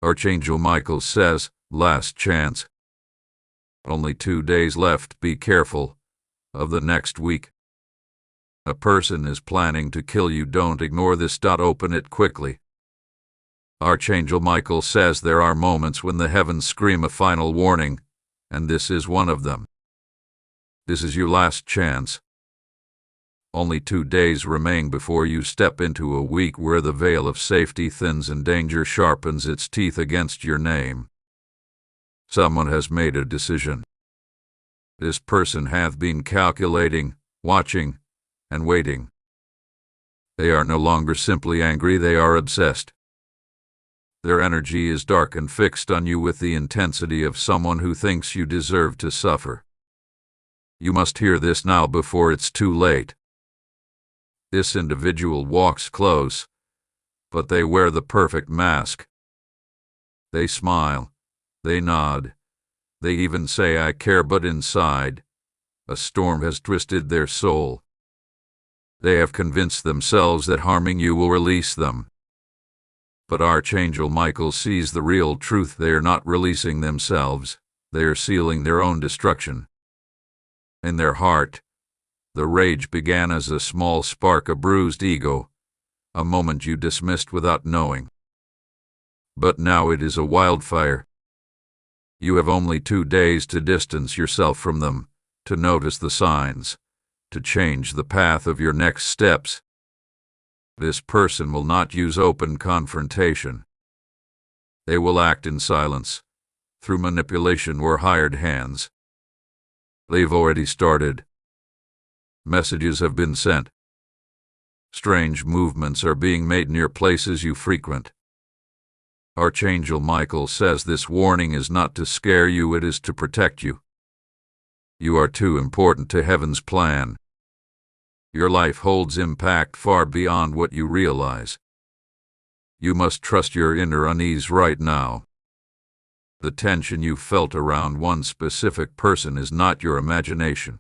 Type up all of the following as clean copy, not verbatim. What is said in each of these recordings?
Archangel Michael says, last chance. Only 2 days left, be careful of the next week. A person is planning to kill you, don't ignore this. Open it quickly. Archangel Michael says there are moments when the heavens scream a final warning, and this is one of them. This is your last chance. Only 2 days remain before you step into a week where the veil of safety thins and danger sharpens its teeth against your name. Someone has made a decision. This person hath been calculating, watching, and waiting. They are no longer simply angry, they are obsessed. Their energy is dark and fixed on you with the intensity of someone who thinks you deserve to suffer. You must hear this now before it's too late. This individual walks close, but they wear the perfect mask. They smile, they nod, they even say I care, but inside, a storm has twisted their soul. They have convinced themselves that harming you will release them. But Archangel Michael sees the real truth. They are not releasing themselves, they are sealing their own destruction. In their heart, the rage began as a small spark, a bruised ego, a moment you dismissed without knowing. But now it is a wildfire. You have only 2 days to distance yourself from them, to notice the signs, to change the path of your next steps. This person will not use open confrontation. They will act in silence, through manipulation or hired hands. They've already started. Messages have been sent. Strange movements are being made near places you frequent. Archangel Michael says this warning is not to scare you, it is to protect you. You are too important to heaven's plan. Your life holds impact far beyond what you realize. You must trust your inner unease right now. The tension you felt around one specific person is not your imagination.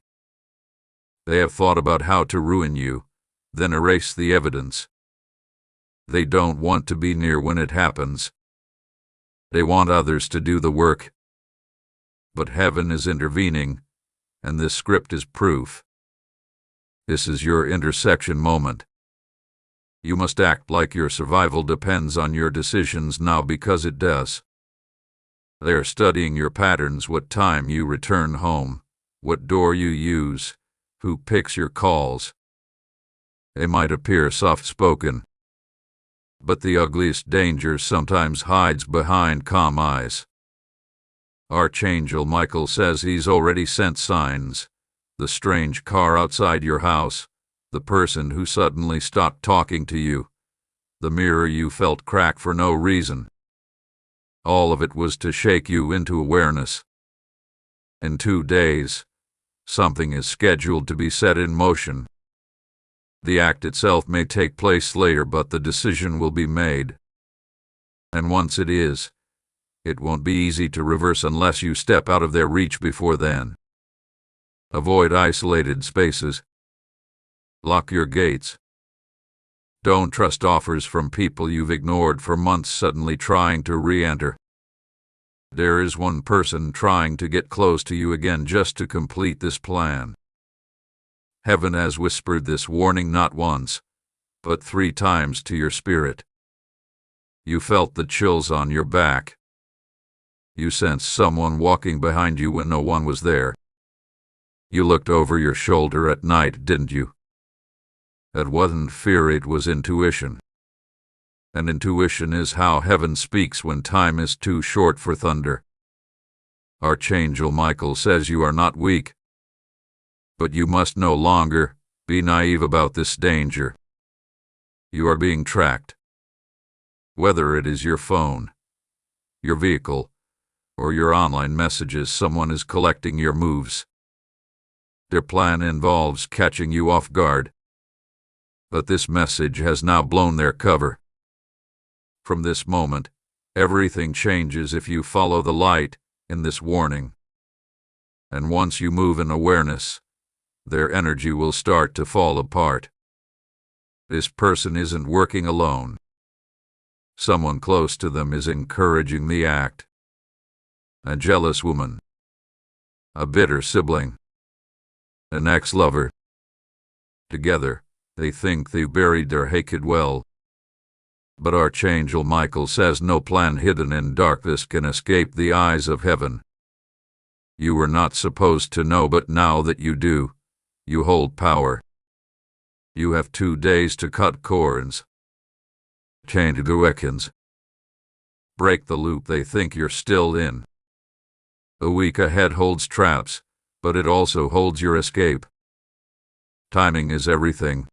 They have thought about how to ruin you, then erase the evidence. They don't want to be near when it happens. They want others to do the work. But heaven is intervening, and this script is proof. This is your intersection moment. You must act like your survival depends on your decisions now, because it does. They are studying your patterns, what time you return home, what door you use, who picks your calls. They might appear soft-spoken, but the ugliest danger sometimes hides behind calm eyes. Archangel Michael says he's already sent signs. The strange car outside your house, the person who suddenly stopped talking to you, the mirror you felt crack for no reason. All of it was to shake you into awareness. In 2 days, something is scheduled to be set in motion. The act itself may take place later, but the decision will be made. And once it is, it won't be easy to reverse unless you step out of their reach before then. Avoid isolated spaces. Lock your gates. Don't trust offers from people you've ignored for months suddenly trying to re-enter. There is one person trying to get close to you again just to complete this plan. Heaven has whispered this warning not once, but 3 times to your spirit. You felt the chills on your back. You sensed someone walking behind you when no one was there. You looked over your shoulder at night, didn't you? That wasn't fear, it was intuition. And intuition is how heaven speaks when time is too short for thunder. Archangel Michael says you are not weak. But you must no longer be naive about this danger. You are being tracked. Whether it is your phone, your vehicle, or your online messages, someone is collecting your moves. Their plan involves catching you off guard. But this message has now blown their cover. From this moment, everything changes if you follow the light in this warning. And once you move in awareness, their energy will start to fall apart. This person isn't working alone. Someone close to them is encouraging the act. A jealous woman. A bitter sibling. An ex-lover. Together, they think they've buried their hatred well. But Archangel Michael says no plan hidden in darkness can escape the eyes of heaven. You were not supposed to know, but now that you do, you hold power. You have 2 days to cut cords. Change the weapons. Break the loop they think you're still in. The week ahead holds traps, but it also holds your escape. Timing is everything.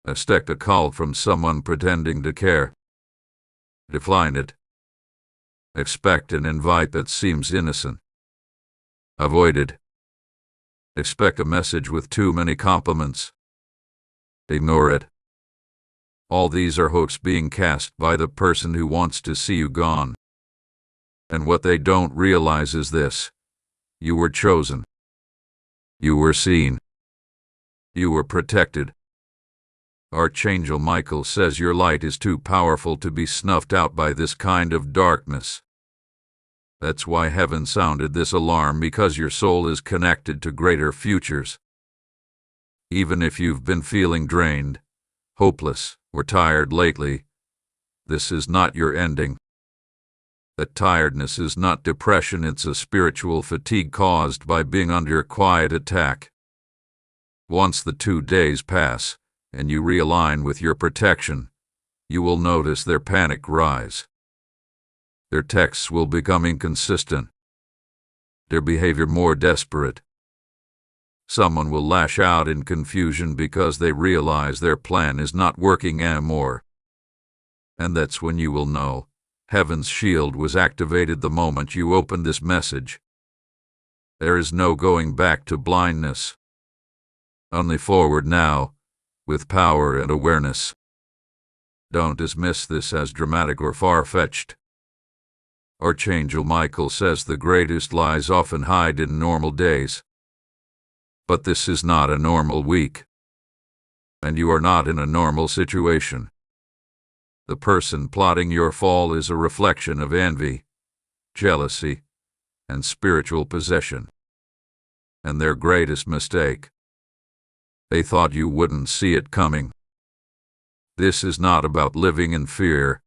Expect a call from someone pretending to care. Decline it. Expect an invite that seems innocent. Avoid it. Expect a message with too many compliments. Ignore it. All these are hooks being cast by the person who wants to see you gone. And what they don't realize is this: you were chosen. You were seen. You were protected. Archangel Michael says your light is too powerful to be snuffed out by this kind of darkness. That's why heaven sounded this alarm, because your soul is connected to greater futures. Even if you've been feeling drained, hopeless, or tired lately, this is not your ending. That tiredness is not depression, it's a spiritual fatigue caused by being under quiet attack. Once the 2 days pass, and you realign with your protection, you will notice their panic rise. Their texts will become inconsistent. Their behavior more desperate. Someone will lash out in confusion because they realize their plan is not working anymore. And that's when you will know heaven's shield was activated the moment you opened this message. There is no going back to blindness. Only forward now, with power and awareness. Don't dismiss this as dramatic or far-fetched. Archangel Michael says the greatest lies often hide in normal days. But this is not a normal week. And you are not in a normal situation. The person plotting your fall is a reflection of envy, jealousy, and spiritual possession. And their greatest mistake. They thought you wouldn't see it coming. This is not about living in fear.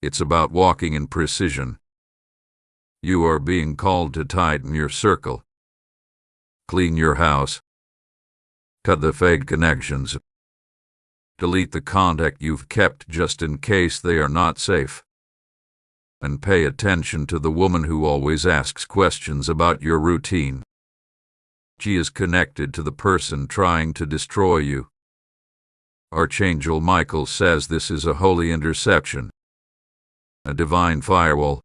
It's about walking in precision. You are being called to tighten your circle. Clean your house. Cut the fake connections. Delete the contact you've kept just in case they are not safe. And pay attention to the woman who always asks questions about your routine. She is connected to the person trying to destroy you. Archangel Michael says this is a holy interception. A divine firewall.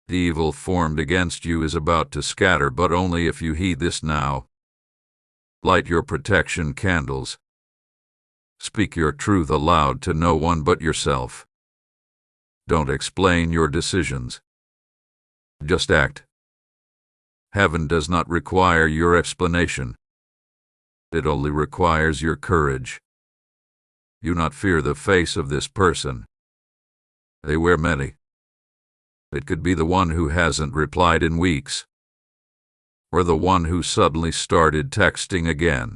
The evil formed against you is about to scatter, but only if you heed this now. Light your protection candles. Speak your truth aloud to no one but yourself. Don't explain your decisions. Just act. Heaven does not require your explanation. It only requires your courage. Do not fear the face of this person. They wear many. It could be the one who hasn't replied in weeks. Or the one who suddenly started texting again.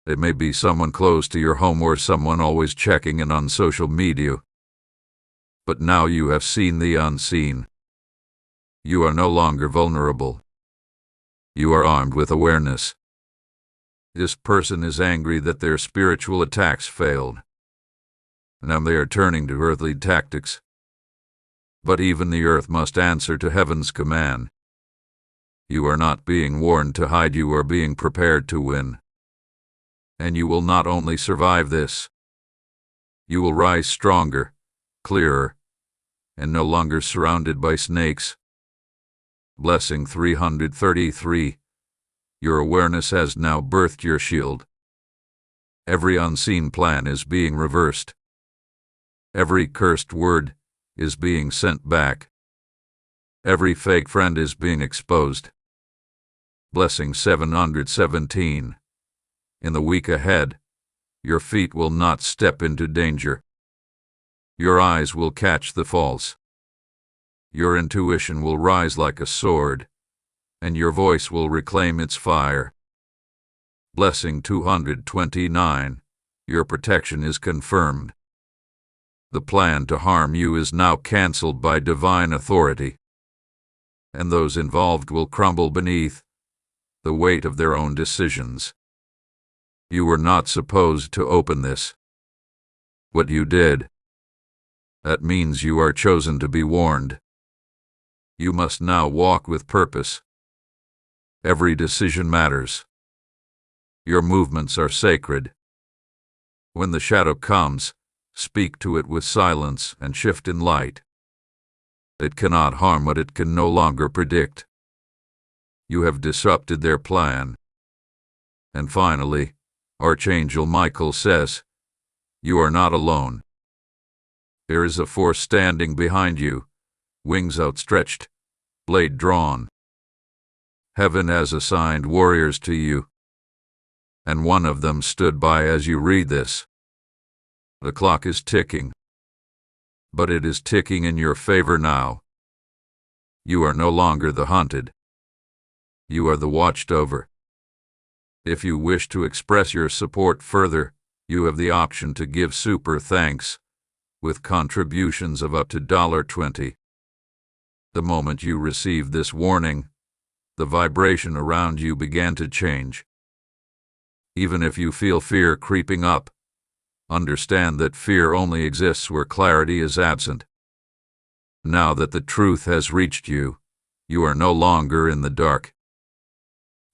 It may be someone close to your home or someone always checking in on social media. But now you have seen the unseen. You are no longer vulnerable. You are armed with awareness. This person is angry that their spiritual attacks failed. Now they are turning to earthly tactics. But even the earth must answer to heaven's command. You are not being warned to hide, you are being prepared to win. And you will not only survive this. You will rise stronger, clearer, and no longer surrounded by snakes. Blessing 333. Your awareness has now birthed your shield. Every unseen plan is being reversed. Every cursed word is being sent back. Every fake friend is being exposed. Blessing 717. In the week ahead, your feet will not step into danger. Your eyes will catch the false. Your intuition will rise like a sword, and your voice will reclaim its fire. Blessing 229. Your protection is confirmed. The plan to harm you is now cancelled by divine authority, and those involved will crumble beneath the weight of their own decisions. You were not supposed to open this. What you did, that means you are chosen to be warned. You must now walk with purpose. Every decision matters. Your movements are sacred. When the shadow comes, speak to it with silence and shift in light. It cannot harm what it can no longer predict. You have disrupted their plan. And finally, Archangel Michael says, you are not alone. There is a force standing behind you, wings outstretched, blade drawn. Heaven has assigned warriors to you, and one of them stood by as you read this. The clock is ticking, but it is ticking in your favor now. You are no longer the hunted. You are the watched over. If you wish to express your support further, you have the option to give super thanks with contributions of up to $20. The moment you received this warning, the vibration around you began to change. Even if you feel fear creeping up, understand that fear only exists where clarity is absent. Now that the truth has reached you, you are no longer in the dark.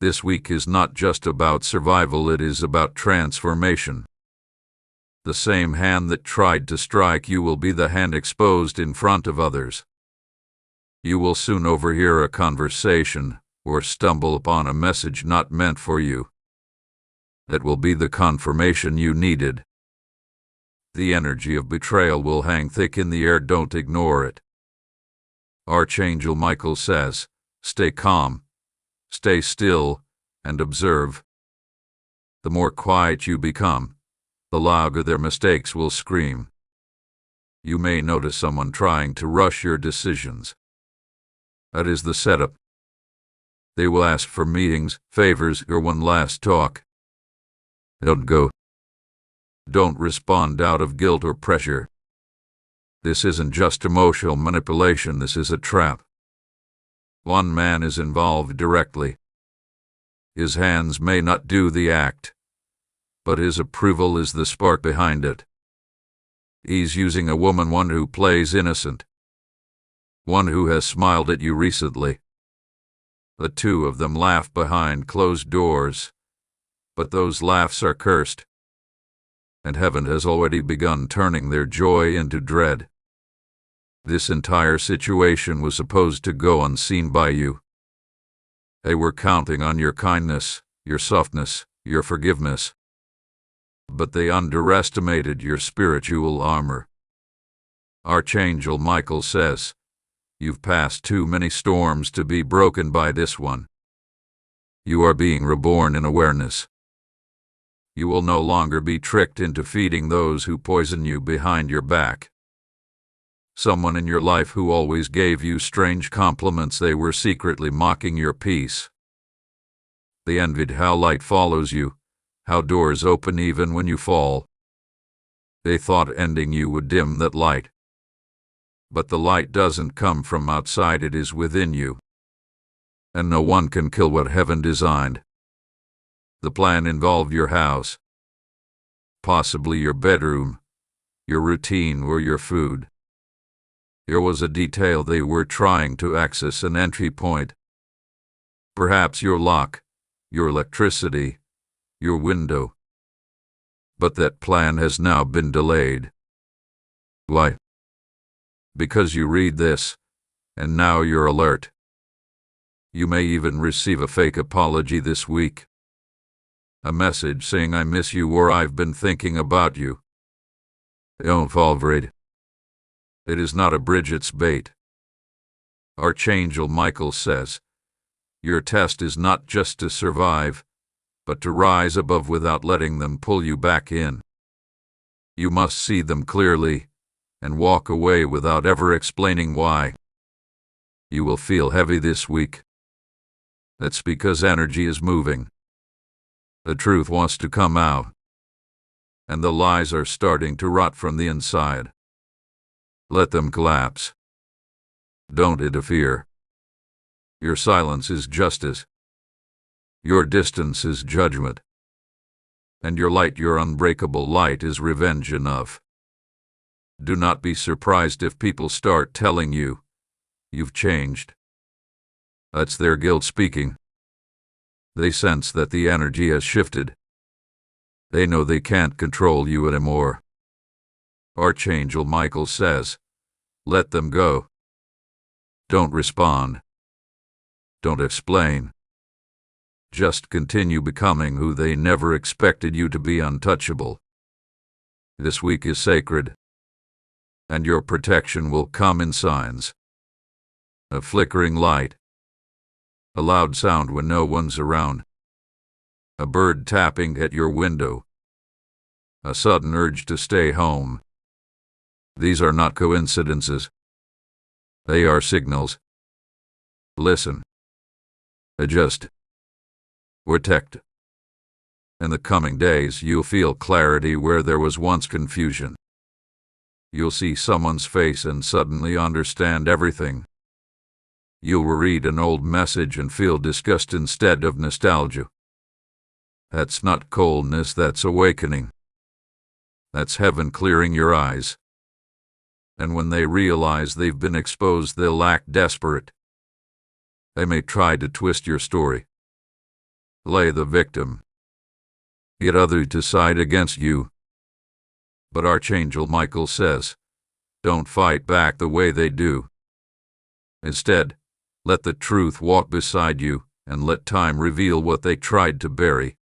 This week is not just about survival, it is about transformation. The same hand that tried to strike you will be the hand exposed in front of others. You will soon overhear a conversation or stumble upon a message not meant for you. That will be the confirmation you needed. The energy of betrayal will hang thick in the air, don't ignore it. Archangel Michael says, stay calm, stay still, and observe. The more quiet you become, the louder their mistakes will scream. You may notice someone trying to rush your decisions. That is the setup. They will ask for meetings, favors, or one last talk. Don't go. Don't respond out of guilt or pressure. This isn't just emotional manipulation, this is a trap. One man is involved directly. His hands may not do the act, but his approval is the spark behind it. He's using a woman, one who plays innocent, one who has smiled at you recently. The two of them laugh behind closed doors, but those laughs are cursed, and heaven has already begun turning their joy into dread. This entire situation was supposed to go unseen by you. They were counting on your kindness, your softness, your forgiveness. But they underestimated your spiritual armor. Archangel Michael says, you've passed too many storms to be broken by this one. You are being reborn in awareness. You will no longer be tricked into feeding those who poison you behind your back. Someone in your life who always gave you strange compliments, they were secretly mocking your peace. They envied how light follows you, how doors open even when you fall. They thought ending you would dim that light. But the light doesn't come from outside, it is within you. And no one can kill what heaven designed. The plan involved your house, possibly your bedroom, your routine, or your food. There was a detail they were trying to access, an entry point. Perhaps your lock, your electricity, your window. But that plan has now been delayed. Why? Because you read this, and now you're alert. You may even receive a fake apology this week. A message saying I miss you or I've been thinking about you. Don't fall for it. It is not a Bridget's bait. Archangel Michael says, your test is not just to survive, but to rise above without letting them pull you back in. You must see them clearly, and walk away without ever explaining why. You will feel heavy this week. That's because energy is moving. The truth wants to come out, and the lies are starting to rot from the inside. Let them collapse. Don't interfere. Your silence is justice. Your distance is judgment. And your light, your unbreakable light, is revenge enough. Do not be surprised if people start telling you you've changed. That's their guilt speaking. They sense that the energy has shifted. They know they can't control you anymore. Archangel Michael says, let them go. Don't respond. Don't explain. Just continue becoming who they never expected you to be, untouchable. This week is sacred, and your protection will come in signs. A flickering light, a loud sound when no one's around, a bird tapping at your window, a sudden urge to stay home. These are not coincidences. They are signals. Listen. Adjust. Protect. In the coming days, you'll feel clarity where there was once confusion. You'll see someone's face and suddenly understand everything. You'll read an old message and feel disgust instead of nostalgia. That's not coldness, that's awakening. That's heaven clearing your eyes. And when they realize they've been exposed, they'll act desperate. They may try to twist your story, play the victim, get others to side against you. But Archangel Michael says, don't fight back the way they do. Instead, let the truth walk beside you, and let time reveal what they tried to bury.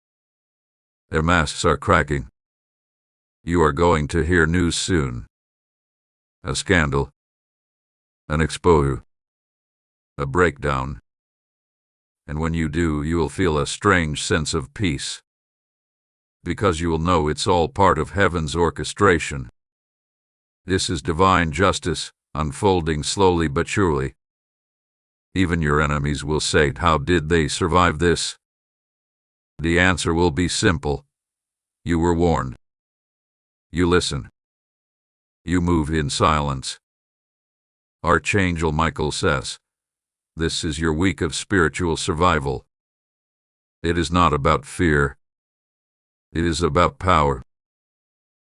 Their masks are cracking. You are going to hear news soon. A scandal, an exposure, a breakdown. And when you do, you will feel a strange sense of peace, because you will know it's all part of heaven's orchestration. This is divine justice, unfolding slowly but surely. Even your enemies will say, how did they survive this? The answer will be simple. You were warned. You listen. You move in silence. Archangel Michael says, this is your week of spiritual survival. It is not about fear. It is about power.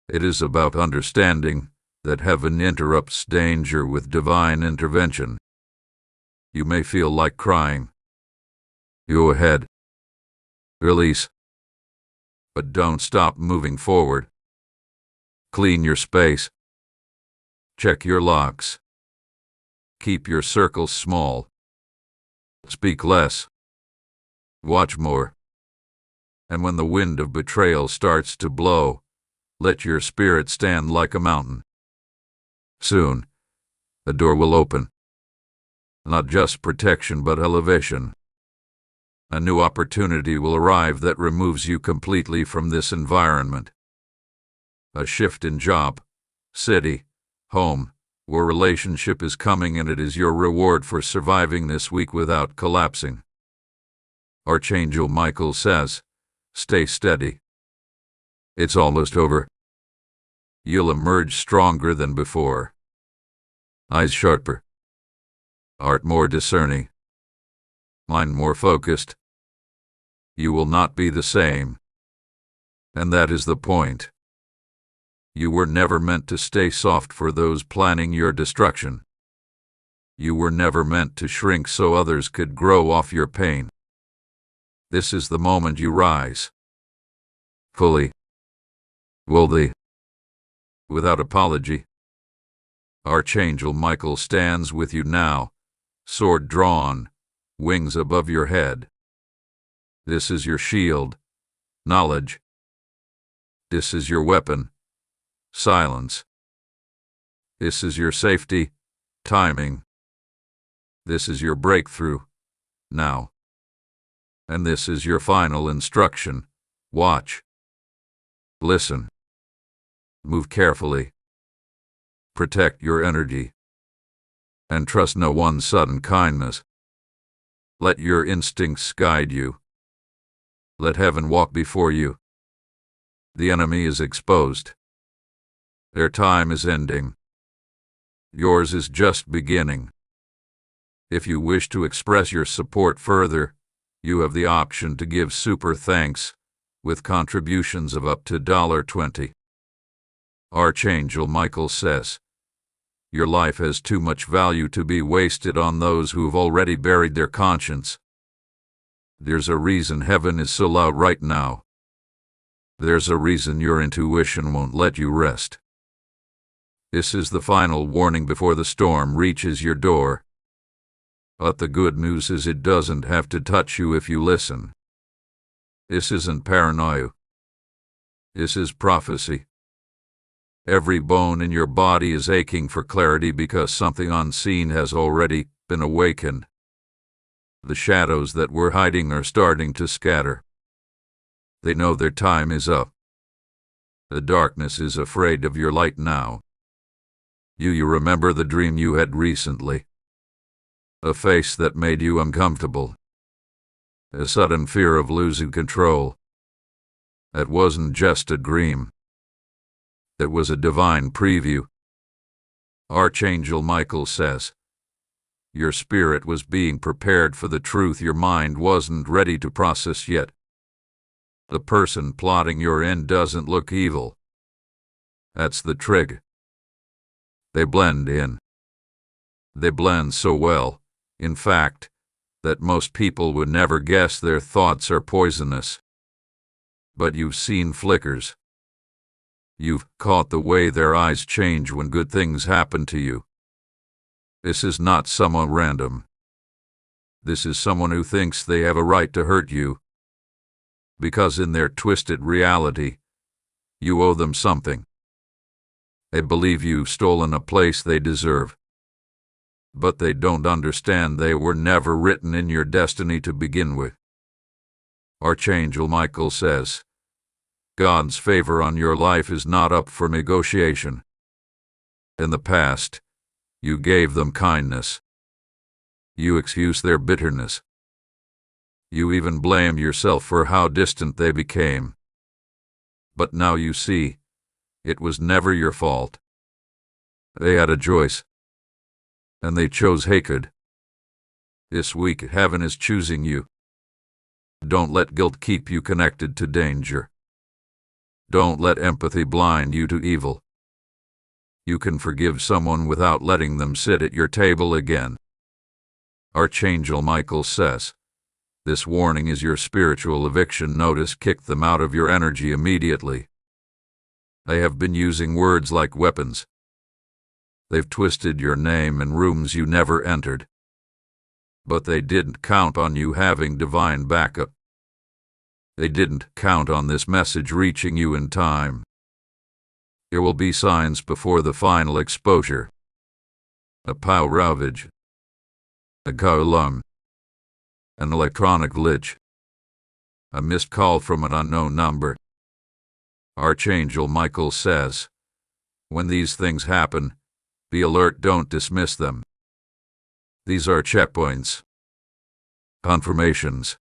It is about understanding that heaven interrupts danger with divine intervention. You may feel like crying. Go ahead. Release. But don't stop moving forward. Clean your space. Check your locks. Keep your circles small. Speak less. Watch more. And when the wind of betrayal starts to blow, let your spirit stand like a mountain. Soon, a door will open. Not just protection, but elevation. A new opportunity will arrive that removes you completely from this environment. A shift in job, city, home, or relationship is coming, and it is your reward for surviving this week without collapsing. Archangel Michael says, stay steady. It's almost over. You'll emerge stronger than before. Eyes sharper. Heart more discerning. Mind more focused. You will not be the same. And that is the point. You were never meant to stay soft for those planning your destruction. You were never meant to shrink so others could grow off your pain. This is the moment you rise. Fully. Boldly. Without apology. Archangel Michael stands with you now, sword drawn, wings above your head. This is your shield, knowledge. This is your weapon, silence. This is your safety, timing. This is your breakthrough, now. And this is your final instruction, watch. Listen. Move carefully. Protect your energy. And trust no one's sudden kindness. Let your instincts guide you. Let heaven walk before you. The enemy is exposed. Their time is ending. Yours is just beginning. If you wish to express your support further, you have the option to give super thanks with contributions of up to $20. Archangel Michael says, your life has too much value to be wasted on those who've already buried their conscience. There's a reason heaven is so loud right now. There's a reason your intuition won't let you rest. This is the final warning before the storm reaches your door. But the good news is it doesn't have to touch you if you listen. This isn't paranoia. This is prophecy. Every bone in your body is aching for clarity because something unseen has already been awakened. The shadows that were hiding are starting to scatter. They know their time is up. The darkness is afraid of your light now. You remember the dream you had recently. A face that made you uncomfortable. A sudden fear of losing control. That wasn't just a dream. It was a divine preview. Archangel Michael says, your spirit was being prepared for the truth your mind wasn't ready to process yet. The person plotting your end doesn't look evil. That's the trick. They blend in. They blend so well, in fact, that most people would never guess their thoughts are poisonous. But you've seen flickers. You've caught the way their eyes change when good things happen to you. This is not someone random. This is someone who thinks they have a right to hurt you. Because in their twisted reality, you owe them something. They believe you've stolen a place they deserve. But they don't understand they were never written in your destiny to begin with. Archangel Michael says, God's favor on your life is not up for negotiation. In the past, you gave them kindness. You excused their bitterness. You even blamed yourself for how distant they became. But now you see, it was never your fault. They had a choice. And they chose hatred. This week, heaven is choosing you. Don't let guilt keep you connected to danger. Don't let empathy blind you to evil. You can forgive someone without letting them sit at your table again. Archangel Michael says, this warning is your spiritual eviction notice. Kick them out of your energy immediately. They have been using words like weapons. They've twisted your name in rooms you never entered. But they didn't count on you having divine backup. They didn't count on this message reaching you in time. There will be signs before the final exposure. A power outage. A car alarm. An electronic glitch. A missed call from an unknown number. Archangel Michael says, when these things happen, be alert, don't dismiss them. These are checkpoints. Confirmations.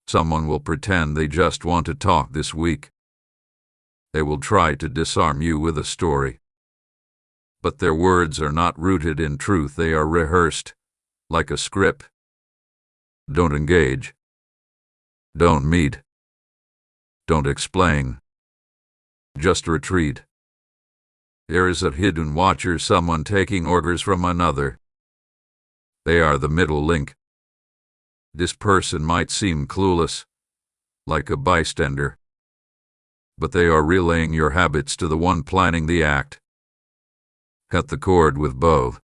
Someone will pretend they just want to talk this week. They will try to disarm you with a story. But their words are not rooted in truth, they are rehearsed, like a script. Don't engage. Don't meet. Don't explain. Just retreat. There is a hidden watcher, someone taking orders from another. They are the middle link. This person might seem clueless, like a bystander, but they are relaying your habits to the one planning the act. Cut the cord with both.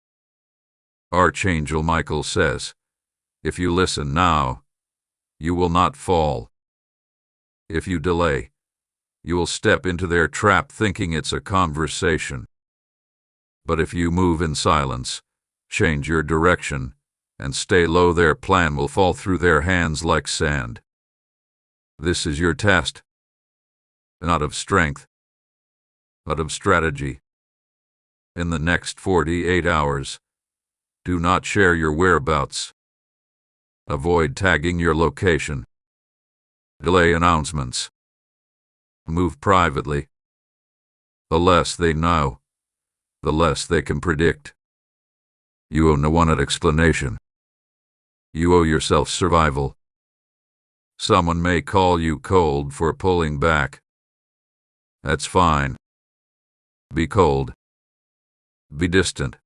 Archangel Michael says, if you listen now, you will not fall. If you delay, you will step into their trap thinking it's a conversation. But if you move in silence, change your direction, and stay low, their plan will fall through their hands like sand. This is your test. Not of strength, but of strategy. in the next 48 hours. Do not share your whereabouts. Avoid tagging your location. Delay announcements. Move privately. The less they know, the less they can predict. You owe no one an explanation. You owe yourself survival. Someone may call you cold for pulling back. That's fine. Be cold. Be distant.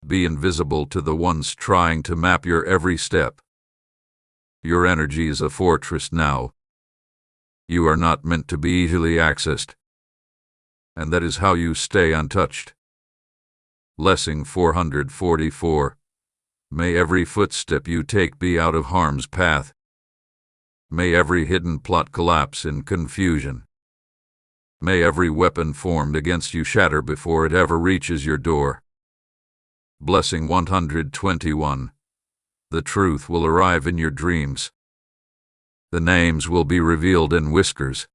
Be invisible to the ones trying to map your every step. Your energy is a fortress now. You are not meant to be easily accessed. And that is how you stay untouched. Lesson 444. May every footstep you take be out of harm's path. May every hidden plot collapse in confusion. May every weapon formed against you shatter before it ever reaches your door. Blessing 121. The truth will arrive in your dreams. The names will be revealed in whiskers.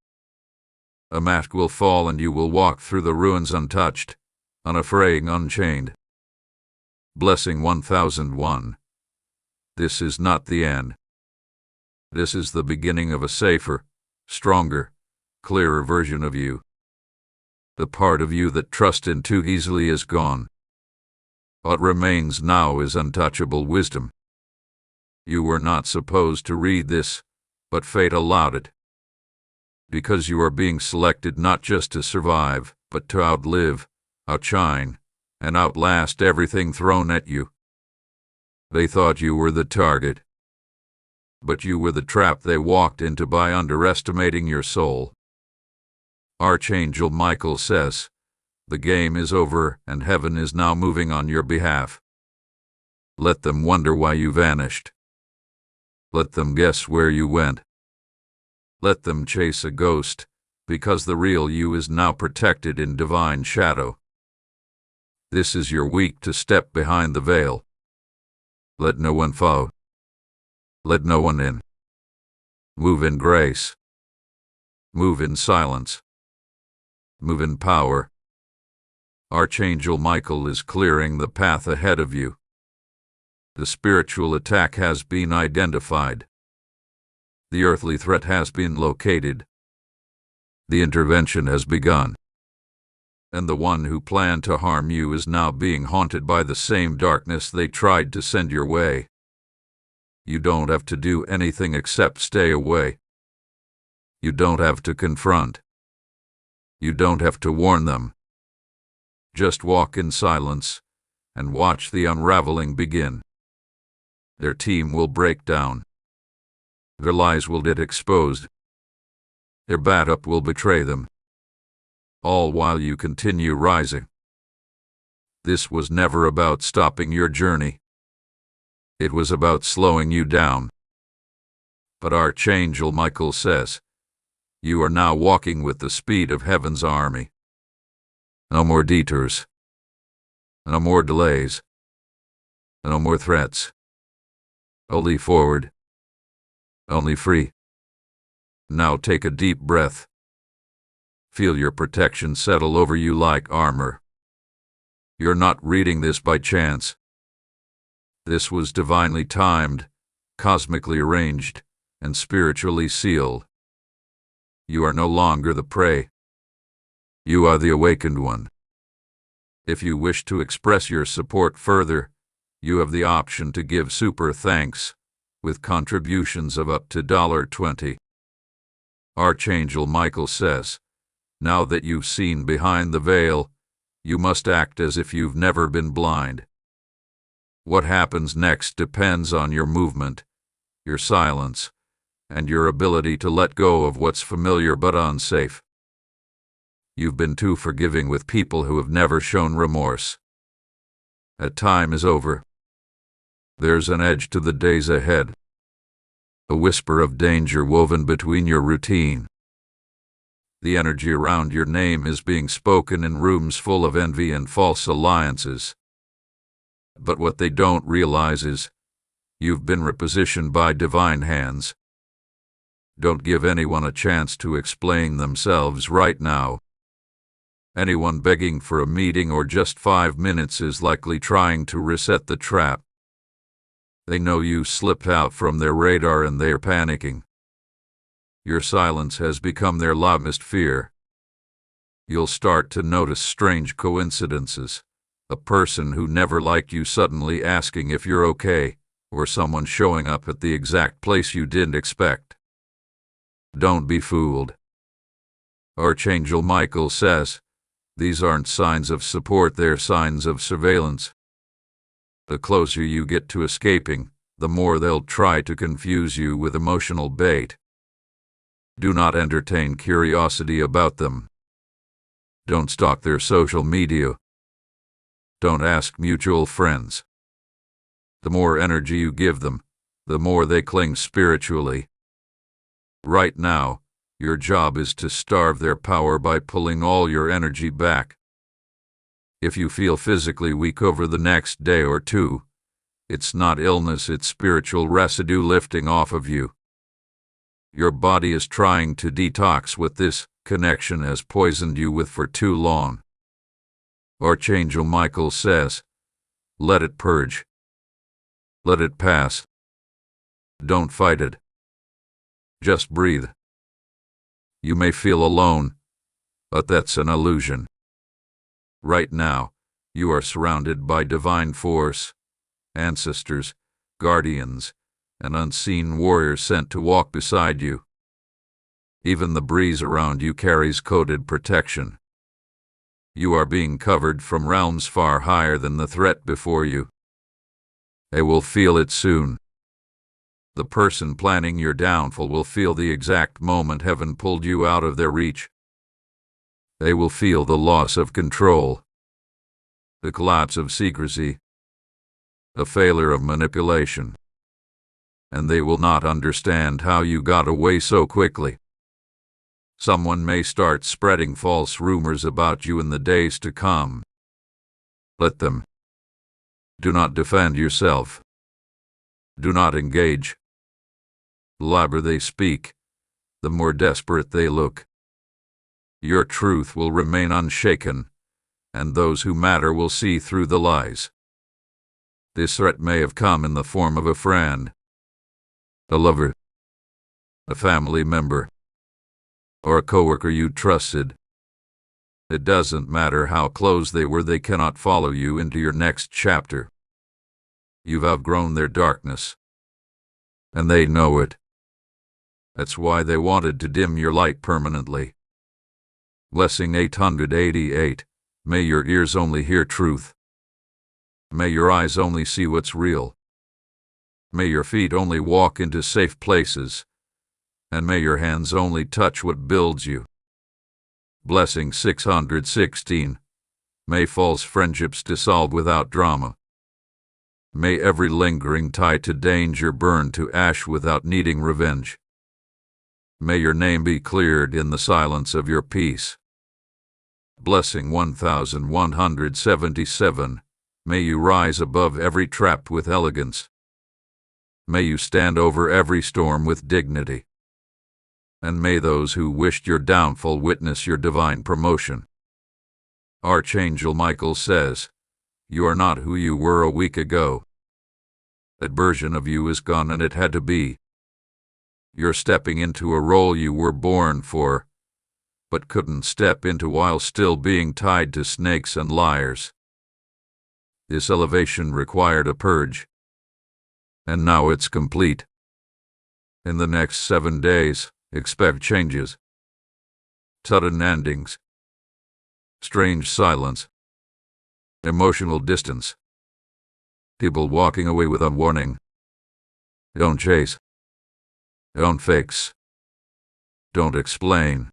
A mask will fall and you will walk through the ruins untouched, unafraid, unchained. Blessing 1001. This is not the end. This is the beginning of a safer, stronger, clearer version of you. The part of you that trusted too easily is gone. What remains now is untouchable wisdom. You were not supposed to read this, but fate allowed it. Because you are being selected not just to survive, but to outlive, outshine, and outlast everything thrown at you. They thought you were the target, but you were the trap they walked into by underestimating your soul. Archangel Michael says, the game is over and heaven is now moving on your behalf. Let them wonder why you vanished. Let them guess where you went. Let them chase a ghost, because the real you is now protected in divine shadow. This is your week to step behind the veil. Let no one follow. Let no one in. Move in grace. Move in silence. Move in power. Archangel Michael is clearing the path ahead of you. The spiritual attack has been identified. The earthly threat has been located. The intervention has begun. And the one who planned to harm you is now being haunted by the same darkness they tried to send your way. You don't have to do anything except stay away. You don't have to confront. You don't have to warn them. Just walk in silence and watch the unraveling begin. Their team will break down. Their lies will get exposed. Their backup will betray them. All while you continue rising. This was never about stopping your journey. It was about slowing you down. But Archangel Michael says, you are now walking with the speed of heaven's army. No more detours. No more delays. No more threats. Only forward. Only free. Now take a deep breath. Feel your protection settle over you like armor. You're not reading this by chance. This was divinely timed, cosmically arranged, and spiritually sealed. You are no longer the prey. You are the awakened one. If you wish to express your support further, you have the option to give super thanks, with contributions of up to $20. Archangel Michael says, now that you've seen behind the veil, you must act as if you've never been blind. What happens next depends on your movement, your silence, and your ability to let go of what's familiar but unsafe. You've been too forgiving with people who have never shown remorse. That time is over. There's an edge to the days ahead. A whisper of danger woven between your routine. The energy around your name is being spoken in rooms full of envy and false alliances. But what they don't realize is, you've been repositioned by divine hands. Don't give anyone a chance to explain themselves right now. Anyone begging for a meeting or just 5 minutes is likely trying to reset the trap. They know you slipped out from their radar and they're panicking. Your silence has become their loudest fear. You'll start to notice strange coincidences. A person who never liked you suddenly asking if you're okay, or someone showing up at the exact place you didn't expect. Don't be fooled. Archangel Michael says, these aren't signs of support, they're signs of surveillance. The closer you get to escaping, the more they'll try to confuse you with emotional bait. Do not entertain curiosity about them. Don't stalk their social media. Don't ask mutual friends. The more energy you give them, the more they cling spiritually. Right now, your job is to starve their power by pulling all your energy back. If you feel physically weak over the next day or two, it's not illness, it's spiritual residue lifting off of you. Your body is trying to detox what this connection has poisoned you with for too long. Archangel Michael says, let it purge. Let it pass. Don't fight it. Just breathe. You may feel alone, but that's an illusion. Right now, you are surrounded by divine force, ancestors, guardians, and unseen warriors sent to walk beside you. Even the breeze around you carries coded protection. You are being covered from realms far higher than the threat before you. They will feel it soon. The person planning your downfall will feel the exact moment heaven pulled you out of their reach. They will feel the loss of control, the collapse of secrecy, the failure of manipulation. And they will not understand how you got away so quickly. Someone may start spreading false rumors about you in the days to come. Let them. Do not defend yourself. Do not engage. The louder they speak, the more desperate they look. Your truth will remain unshaken, and those who matter will see through the lies. This threat may have come in the form of a friend, a lover, a family member, or a coworker you trusted. It doesn't matter how close they were, they cannot follow you into your next chapter. You've outgrown their darkness, and they know it. That's why they wanted to dim your light permanently. Blessing 888. May your ears only hear truth. May your eyes only see what's real. May your feet only walk into safe places, and may your hands only touch what builds you. Blessing 616. May false friendships dissolve without drama. May every lingering tie to danger burn to ash without needing revenge. May your name be cleared in the silence of your peace. Blessing 1177. May you rise above every trap with elegance. May you stand over every storm with dignity. And may those who wished your downfall witness your divine promotion. Archangel Michael says, you are not who you were a week ago. That version of you is gone, and it had to be. You're stepping into a role you were born for, but couldn't step into while still being tied to snakes and liars. This elevation required a purge, and now it's complete. In the next 7 days, expect changes, sudden endings, strange silence, emotional distance, people walking away without warning. Don't chase. Don't fix. Don't explain.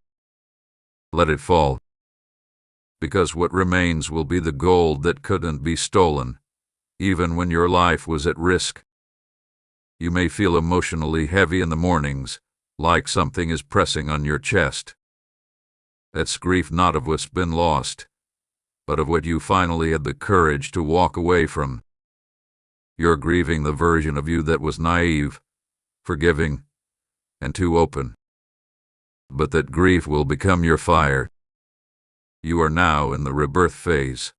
Let it fall. Because what remains will be the gold that couldn't be stolen, even when your life was at risk. You may feel emotionally heavy in the mornings, like something is pressing on your chest. That's grief not of what's been lost, but of what you finally had the courage to walk away from. You're grieving the version of you that was naive, forgiving, and too open. But that grief will become your fire. You are now in the rebirth phase.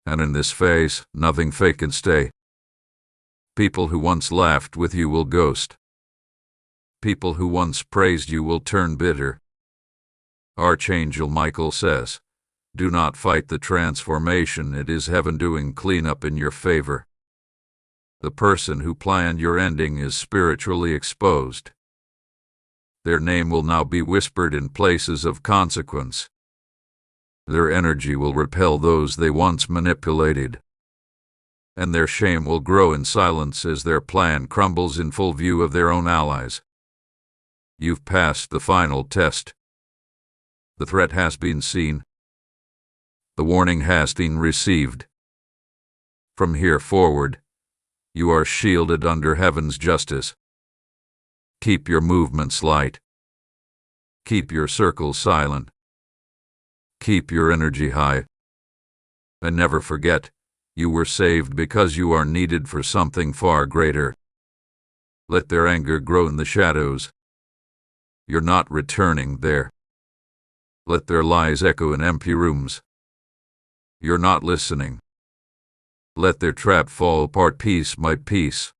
And in this phase, nothing fake can stay. People who once laughed with you will ghost. People who once praised you will turn bitter. Archangel Michael says, do not fight the transformation, it is heaven doing cleanup in your favor. The person who planned your ending is spiritually exposed. Their name will now be whispered in places of consequence. Their energy will repel those they once manipulated. And their shame will grow in silence as their plan crumbles in full view of their own allies. You've passed the final test. The threat has been seen. The warning has been received. From here forward, you are shielded under heaven's justice. Keep your movements light. Keep your circles silent. Keep your energy high. And never forget, you were saved because you are needed for something far greater. Let their anger grow in the shadows. You're not returning there. Let their lies echo in empty rooms. You're not listening. Let their trap fall apart piece by piece.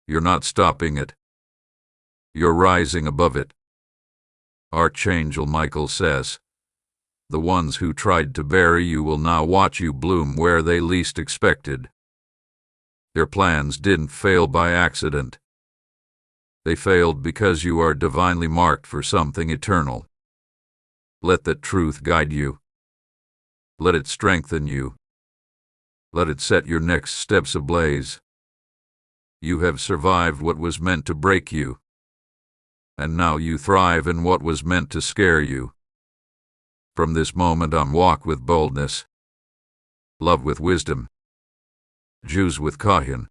You're not stopping it. You're rising above it. Archangel Michael says, the ones who tried to bury you will now watch you bloom where they least expected. Their plans didn't fail by accident. They failed because you are divinely marked for something eternal. Let that truth guide you. Let it strengthen you. Let it set your next steps ablaze. You have survived what was meant to break you. And now you thrive in what was meant to scare you. From this moment on, walk with boldness. Love with wisdom. Choose with caution.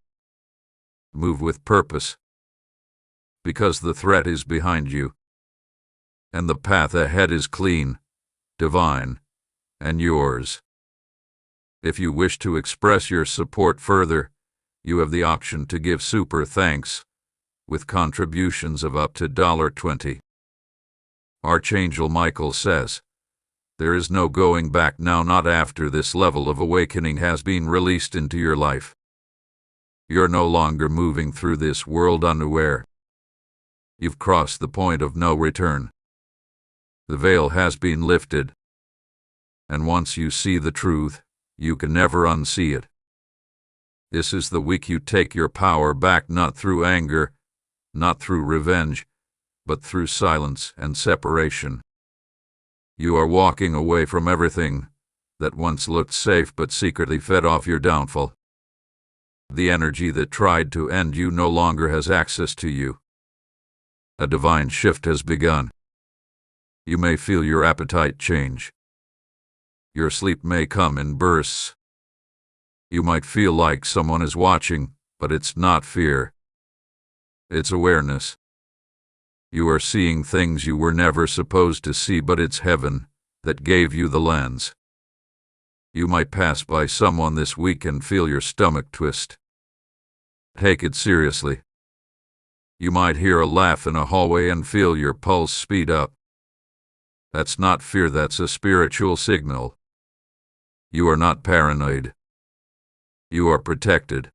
Move with purpose. Because the threat is behind you. And the path ahead is clean, divine, and yours. If you wish to express your support further, you have the option to give super thanks, with contributions of up to $20. Archangel Michael says, there is no going back now, not after this level of awakening has been released into your life. You're no longer moving through this world unaware. You've crossed the point of no return. The veil has been lifted. And once you see the truth, you can never unsee it. This is the week you take your power back, not through anger, not through revenge, but through silence and separation. You are walking away from everything that once looked safe but secretly fed off your downfall. The energy that tried to end you no longer has access to you. A divine shift has begun. You may feel your appetite change. Your sleep may come in bursts. You might feel like someone is watching, but it's not fear. It's awareness. You are seeing things you were never supposed to see, but it's heaven that gave you the lens. You might pass by someone this week and feel your stomach twist. Take it seriously. You might hear a laugh in a hallway and feel your pulse speed up. That's not fear, that's a spiritual signal. You are not paranoid. You are protected.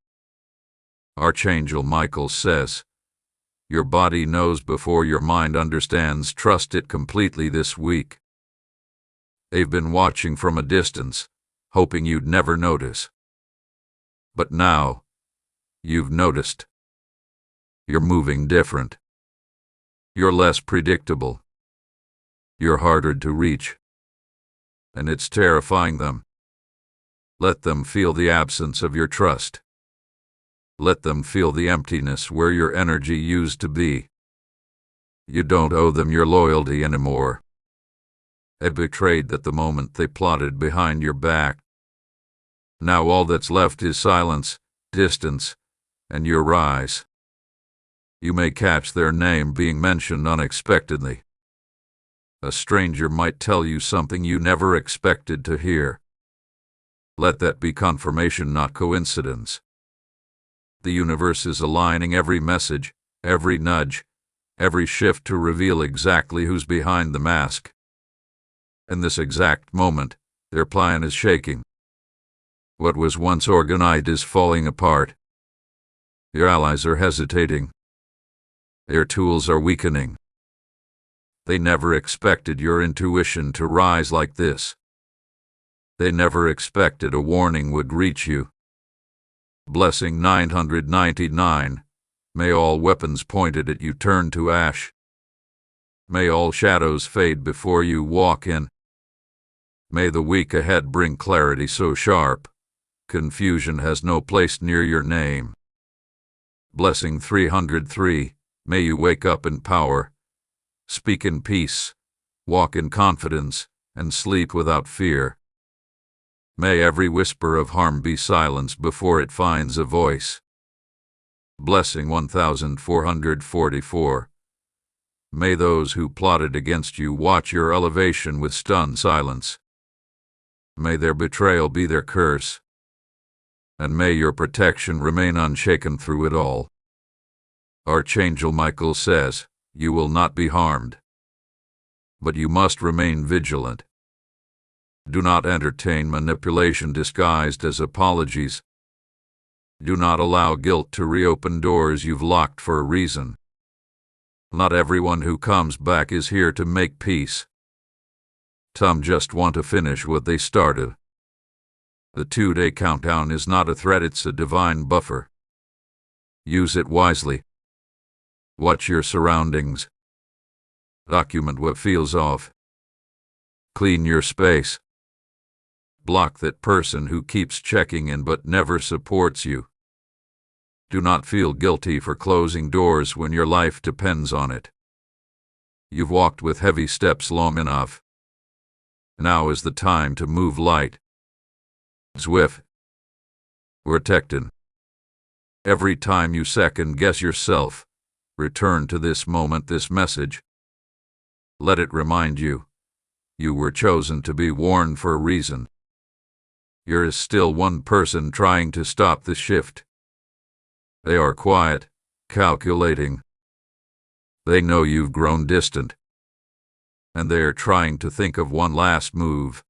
Archangel Michael says, your body knows before your mind understands. Trust it completely this week. They've been watching from a distance, hoping you'd never notice. But now, you've noticed. You're moving different. You're less predictable. You're harder to reach. And it's terrifying them. Let them feel the absence of your trust. Let them feel the emptiness where your energy used to be. You don't owe them your loyalty anymore. They betrayed that the moment they plotted behind your back. Now all that's left is silence, distance, and your rise. You may catch their name being mentioned unexpectedly. A stranger might tell you something you never expected to hear. Let that be confirmation, not coincidence. The universe is aligning every message, every nudge, every shift to reveal exactly who's behind the mask. In this exact moment, their plan is shaking. What was once organized is falling apart. Your allies are hesitating. Their tools are weakening. They never expected your intuition to rise like this. They never expected a warning would reach you. Blessing 999. May all weapons pointed at you turn to ash. May all shadows fade before you walk in. May the week ahead bring clarity so sharp, confusion has no place near your name. Blessing 303. May you wake up in power, speak in peace, walk in confidence, and sleep without fear. May every whisper of harm be silenced before it finds a voice. Blessing 1444. May those who plotted against you watch your elevation with stunned silence. May their betrayal be their curse, and may your protection remain unshaken through it all. Archangel Michael says, you will not be harmed, but you must remain vigilant. Do not entertain manipulation disguised as apologies. Do not allow guilt to reopen doors you've locked for a reason. Not everyone who comes back is here to make peace. Some just want to finish what they started. The 2-day countdown is not a threat, it's a divine buffer. Use it wisely. Watch your surroundings. Document what feels off. Clean your space. Block that person who keeps checking in but never supports you. Do not feel guilty for closing doors when your life depends on it. You've walked with heavy steps long enough. Now is the time to move light. Swift. Protected. Every time you second-guess yourself, return to this moment, this message. Let it remind you, you were chosen to be warned for a reason. There is still one person trying to stop the shift. They are quiet, calculating. They know you've grown distant, and they are trying to think of one last move.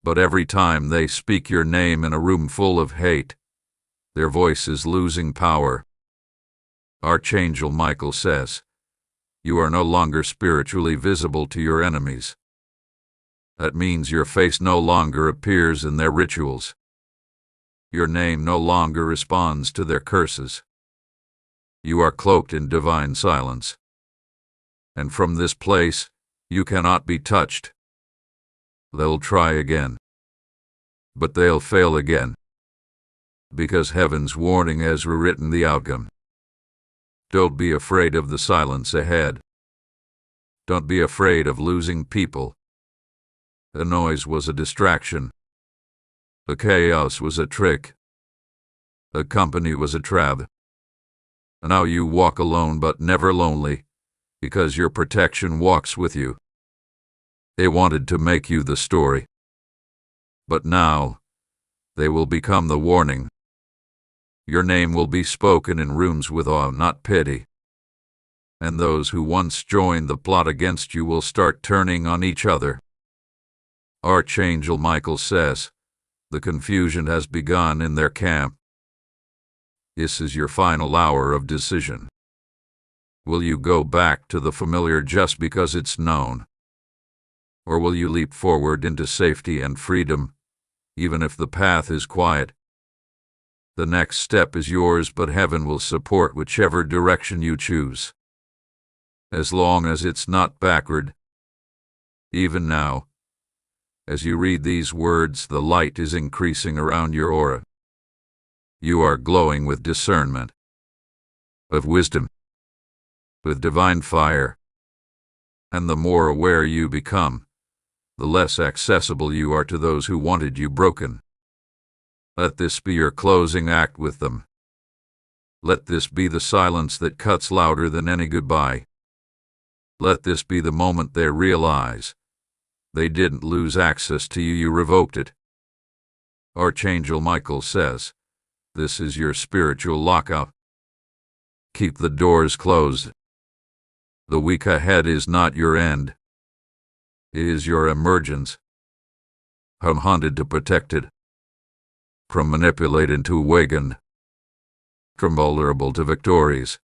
But every time they speak your name in a room full of hate, their voice is losing power. Archangel Michael says, you are no longer spiritually visible to your enemies. That means your face no longer appears in their rituals. Your name no longer responds to their curses. You are cloaked in divine silence. And from this place, you cannot be touched. They'll try again. But they'll fail again. Because heaven's warning has rewritten the outcome. Don't be afraid of the silence ahead. Don't be afraid of losing people. The noise was a distraction. The chaos was a trick. The company was a trap. Now you walk alone but never lonely, because your protection walks with you. They wanted to make you the story. But now, they will become the warning. Your name will be spoken in rooms with awe, not pity. And those who once joined the plot against you will start turning on each other. Archangel Michael says, the confusion has begun in their camp. This is your final hour of decision. Will you go back to the familiar just because it's known? Or will you leap forward into safety and freedom, even if the path is quiet? The next step is yours, but heaven will support whichever direction you choose. As long as it's not backward. Even now, as you read these words, the light is increasing around your aura. You are glowing with discernment, with wisdom, with divine fire. And the more aware you become, the less accessible you are to those who wanted you broken. Let this be your closing act with them. Let this be the silence that cuts louder than any goodbye. Let this be the moment they realize they didn't lose access to you, you revoked it. Archangel Michael says, this is your spiritual lockout. Keep the doors closed. The week ahead is not your end. It is your emergence. From haunted to protected. From manipulated to awakened. From vulnerable to victorious.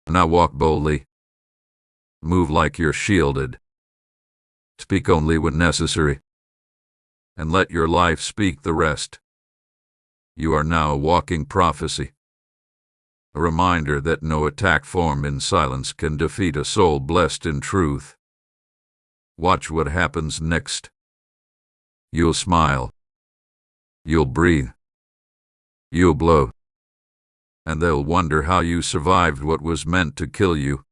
Now walk boldly. Move like you're shielded. Speak only when necessary. And let your life speak the rest. You are now a walking prophecy. A reminder that no attack formed in silence can defeat a soul blessed in truth. Watch what happens next. You'll smile. You'll breathe. You'll blow. And they'll wonder how you survived what was meant to kill you.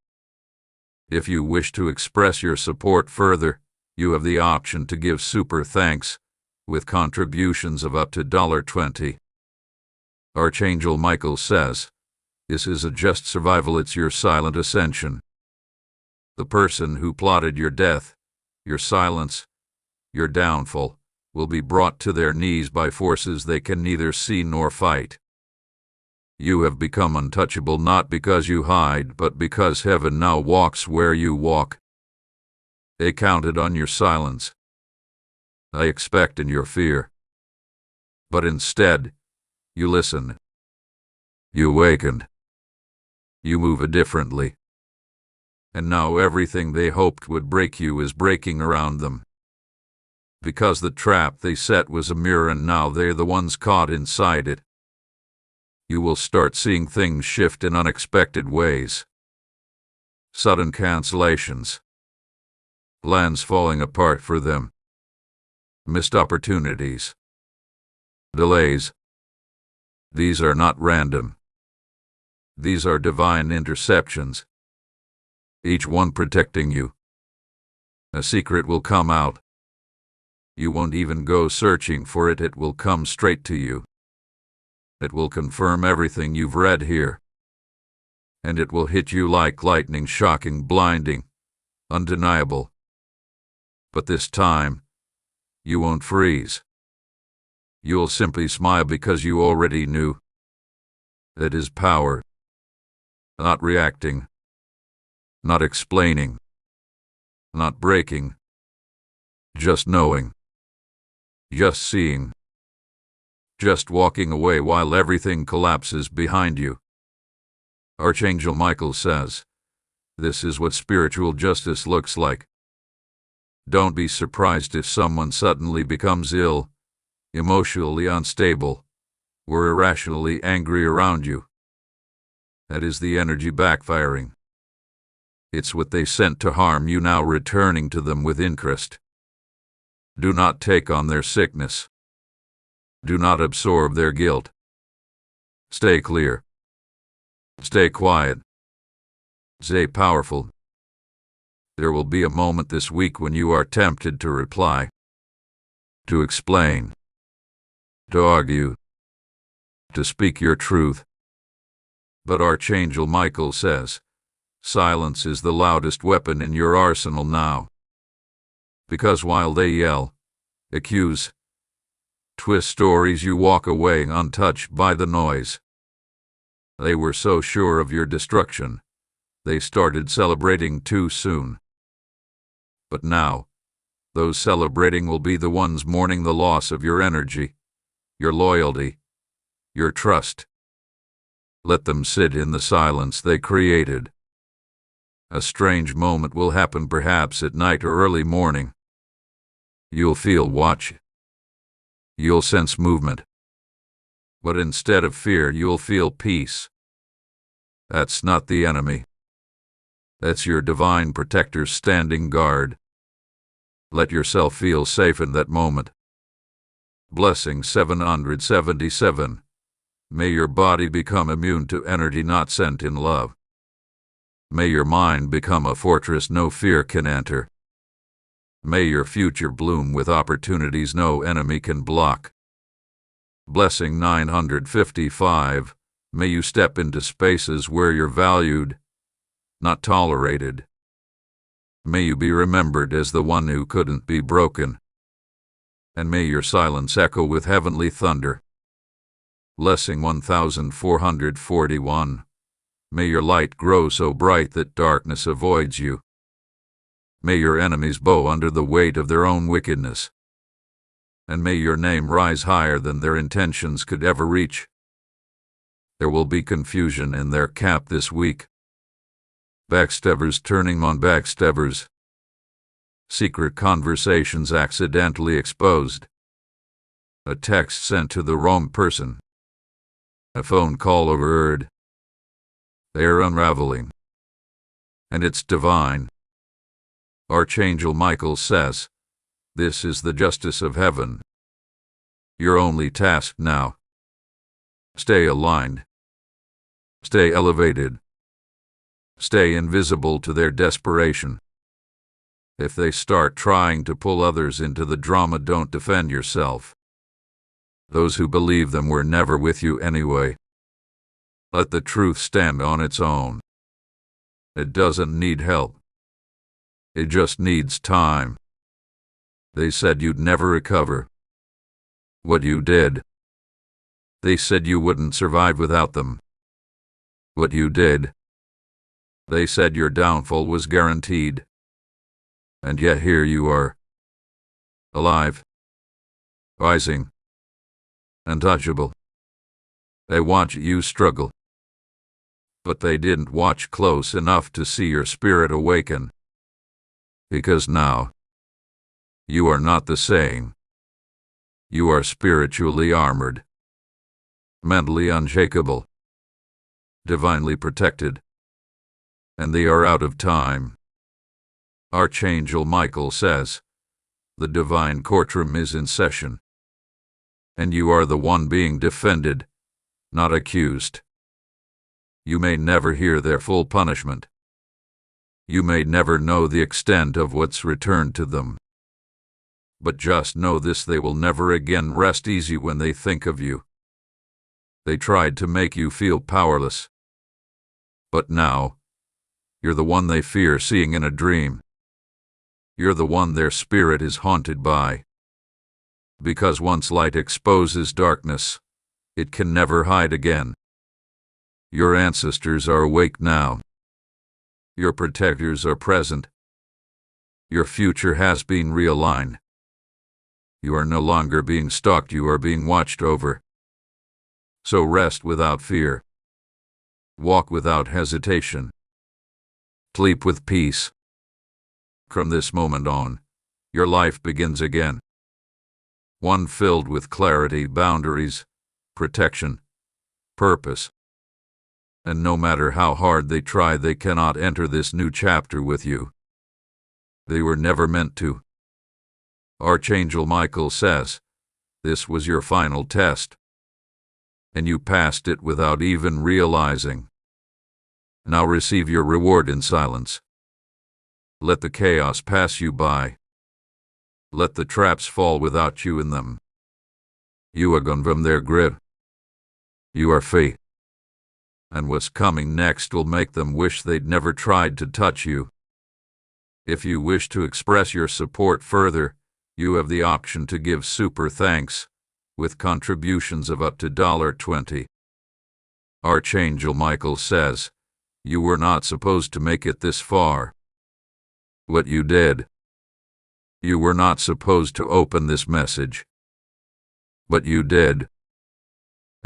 If you wish to express your support further, you have the option to give super thanks with contributions of up to $20. Archangel Michael says, "This is a just survival, it's your silent ascension." The person who plotted your death, your silence, your downfall, will be brought to their knees by forces they can neither see nor fight. You have become untouchable not because you hide, but because heaven now walks where you walk. They counted on your silence. I expect in your fear. But instead, you listen. You awakened. You move differently. And now everything they hoped would break you is breaking around them. Because the trap they set was a mirror and now they're the ones caught inside it. You will start seeing things shift in unexpected ways. Sudden cancellations. Plans falling apart for them. Missed opportunities. Delays. These are not random. These are divine interceptions. Each one protecting you. A secret will come out. You won't even go searching for it, it will come straight to you. It will confirm everything you've read here. And it will hit you like lightning, shocking, blinding, undeniable. But this time, you won't freeze. You'll simply smile because you already knew. That is power. Not reacting. Not explaining. Not breaking. Just knowing. Just seeing. Just walking away while everything collapses behind you. Archangel Michael says, this is what spiritual justice looks like. Don't be surprised if someone suddenly becomes ill, emotionally unstable, or irrationally angry around you. That is the energy backfiring. It's what they sent to harm you now returning to them with interest. Do not take on their sickness. Do not absorb their guilt. Stay clear. Stay quiet. Stay powerful. There will be a moment this week when you are tempted to reply, to explain, to argue, to speak your truth. But Archangel Michael says, silence is the loudest weapon in your arsenal now. Because while they yell, accuse, twist stories, you walk away untouched by the noise. They were so sure of your destruction, they started celebrating too soon. But now, those celebrating will be the ones mourning the loss of your energy, your loyalty, your trust. Let them sit in the silence they created. A strange moment will happen, perhaps at night or early morning. You'll feel watch. You'll sense movement. But instead of fear, you'll feel peace. That's not the enemy. That's your divine protector standing guard. Let yourself feel safe in that moment. Blessing 777. May your body become immune to energy not sent in love. May your mind become a fortress no fear can enter. May your future bloom with opportunities no enemy can block. Blessing 955. May you step into spaces where you're valued, not tolerated. May you be remembered as the one who couldn't be broken. And may your silence echo with heavenly thunder. Blessing 1441. May your light grow so bright that darkness avoids you. May your enemies bow under the weight of their own wickedness, and may your name rise higher than their intentions could ever reach. There will be confusion in their camp this week. Backstabbers turning on backstabbers. Secret conversations accidentally exposed. A text sent to the wrong person. A phone call overheard. They are unraveling. And it's divine. Archangel Michael says, this is the justice of heaven. Your only task now. Stay aligned. Stay elevated. Stay invisible to their desperation. If they start trying to pull others into the drama, don't defend yourself. Those who believe them were never with you anyway. Let the truth stand on its own. It doesn't need help. It just needs time. They said you'd never recover. What you did. They said you wouldn't survive without them. What you did. They said your downfall was guaranteed. And yet here you are. Alive. Rising. Untouchable. They watch you struggle. But they didn't watch close enough to see your spirit awaken. Because now, you are not the same. You are spiritually armored. Mentally unshakable. Divinely protected. And they are out of time. Archangel Michael says, the divine courtroom is in session. And you are the one being defended, not accused. You may never hear their full punishment. You may never know the extent of what's returned to them. But just know this, they will never again rest easy when they think of you. They tried to make you feel powerless. But now, you're the one they fear seeing in a dream. You're the one their spirit is haunted by. Because once light exposes darkness, it can never hide again. Your ancestors are awake now. Your protectors are present. Your future has been realigned. You are no longer being stalked, you are being watched over. So rest without fear. Walk without hesitation. Sleep with peace. From this moment on, your life begins again. One filled with clarity, boundaries, protection, purpose. And no matter how hard they try, they cannot enter this new chapter with you. They were never meant to. Archangel Michael says, this was your final test. And you passed it without even realizing. Now receive your reward in silence. Let the chaos pass you by. Let the traps fall without you in them. You are gone from their grip. You are free. And what's coming next will make them wish they'd never tried to touch you. If you wish to express your support further, you have the option to give super thanks, with contributions of up to $20. Archangel Michael says, you were not supposed to make it this far. What you did. You were not supposed to open this message. But you did.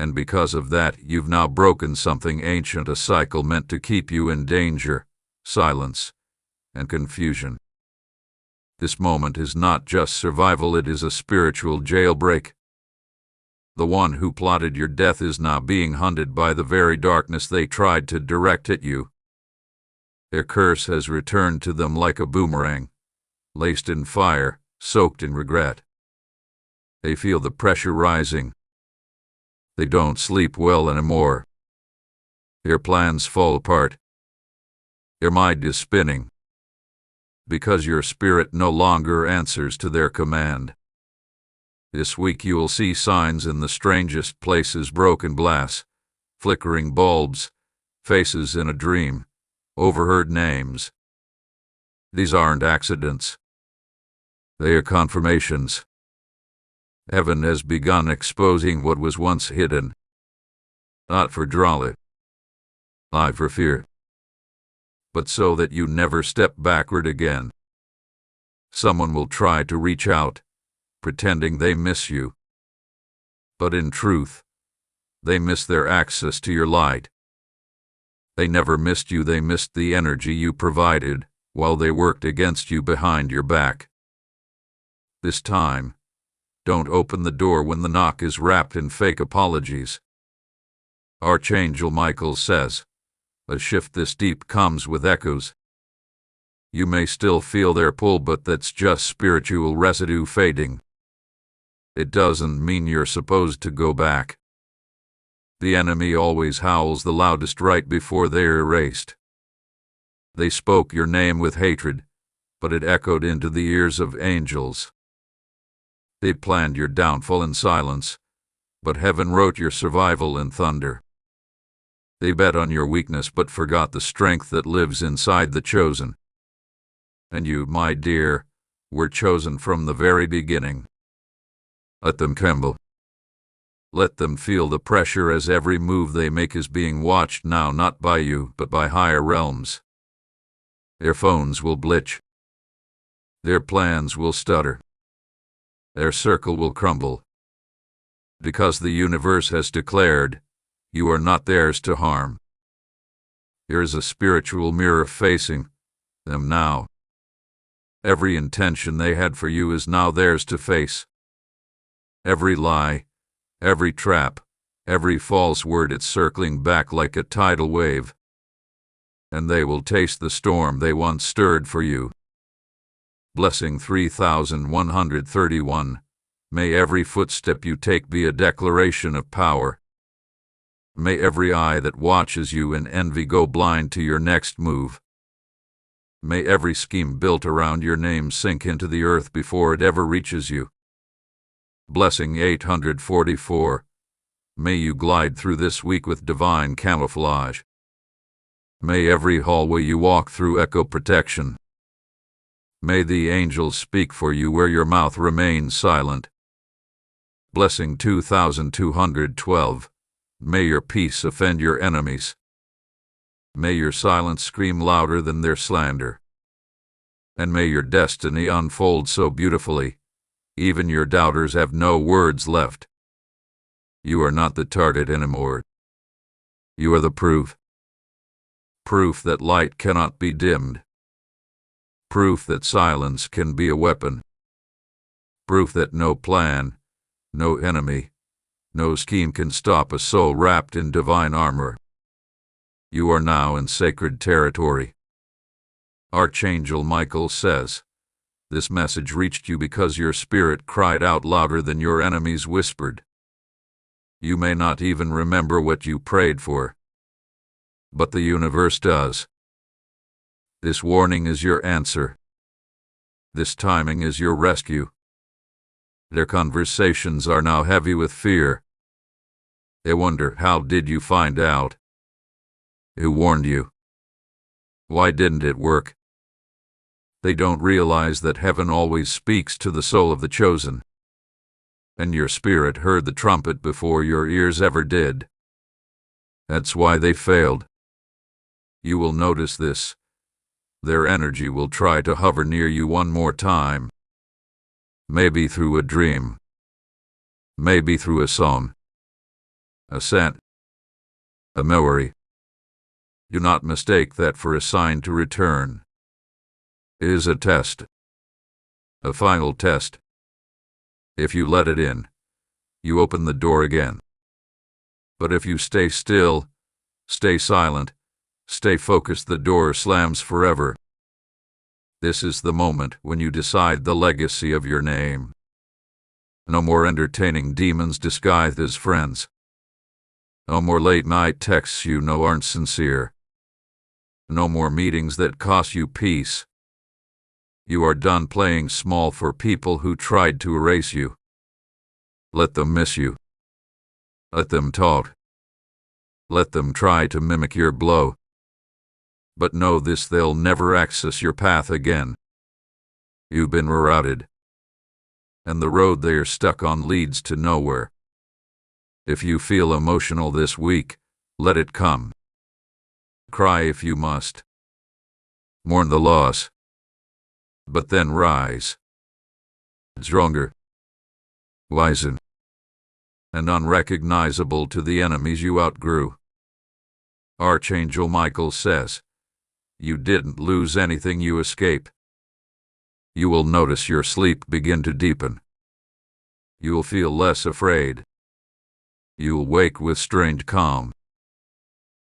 And because of that, you've now broken something ancient, a cycle meant to keep you in danger, silence, and confusion. This moment is not just survival, it is a spiritual jailbreak. The one who plotted your death is now being hunted by the very darkness they tried to direct at you. Their curse has returned to them like a boomerang, laced in fire, soaked in regret. They feel the pressure rising. They don't sleep well anymore. Their plans fall apart. Their mind is spinning. Because your spirit no longer answers to their command. This week you will see signs in the strangest places: broken glass, flickering bulbs, faces in a dream, overheard names. These aren't accidents. They are confirmations. Heaven has begun exposing what was once hidden. Not for drama, not for fear, but so that you never step backward again. Someone will try to reach out, pretending they miss you. But in truth, they miss their access to your light. They never missed you, they missed the energy you provided while they worked against you behind your back. This time, don't open the door when the knock is wrapped in fake apologies. Archangel Michael says, a shift this deep comes with echoes. You may still feel their pull, but that's just spiritual residue fading. It doesn't mean you're supposed to go back. The enemy always howls the loudest right before they're erased. They spoke your name with hatred, but it echoed into the ears of angels. They planned your downfall in silence, but heaven wrote your survival in thunder. They bet on your weakness but forgot the strength that lives inside the chosen. And you, my dear, were chosen from the very beginning. Let them tremble. Let them feel the pressure as every move they make is being watched now, not by you, but by higher realms. Their phones will glitch. Their plans will stutter. Their circle will crumble. Because the universe has declared, you are not theirs to harm. Here is a spiritual mirror facing them now. Every intention they had for you is now theirs to face. Every lie, every trap, every false word, it's circling back like a tidal wave. And they will taste the storm they once stirred for you. Blessing 3131. May every footstep you take be a declaration of power. May every eye that watches you in envy go blind to your next move. May every scheme built around your name sink into the earth before it ever reaches you. Blessing 844. May you glide through this week with divine camouflage. May every hallway you walk through echo protection. May the angels speak for you where your mouth remains silent. Blessing 2212. May your peace offend your enemies. May your silence scream louder than their slander. And may your destiny unfold so beautifully, even your doubters have no words left. You are not the target anymore. You are the proof. Proof that light cannot be dimmed. Proof that silence can be a weapon. Proof that no plan, no enemy, no scheme can stop a soul wrapped in divine armor. You are now in sacred territory. Archangel Michael says, this message reached you because your spirit cried out louder than your enemies whispered. You may not even remember what you prayed for, but the universe does. This warning is your answer. This timing is your rescue. Their conversations are now heavy with fear. They wonder, how did you find out? Who warned you? Why didn't it work? They don't realize that heaven always speaks to the soul of the chosen. And your spirit heard the trumpet before your ears ever did. That's why they failed. You will notice this. Their energy will try to hover near you one more time. Maybe through a dream. Maybe through a song. A scent. A memory. Do not mistake that for a sign to return. It is a test. A final test. If you let it in, you open the door again. But if you stay still, stay silent, stay focused, the door slams forever. This is the moment when you decide the legacy of your name. No more entertaining demons disguised as friends. No more late-night texts you know aren't sincere. No more meetings that cost you peace. You are done playing small for people who tried to erase you. Let them miss you. Let them talk. Let them try to mimic your blow. But know this, they'll never access your path again. You've been rerouted. And the road they're stuck on leads to nowhere. If you feel emotional this week, let it come. Cry if you must. Mourn the loss. but then rise. Stronger, wiser, and unrecognizable to the enemies you outgrew. Archangel Michael says, you didn't lose anything, you escape. You will notice your sleep begin to deepen. You will feel less afraid. You will wake with strange calm.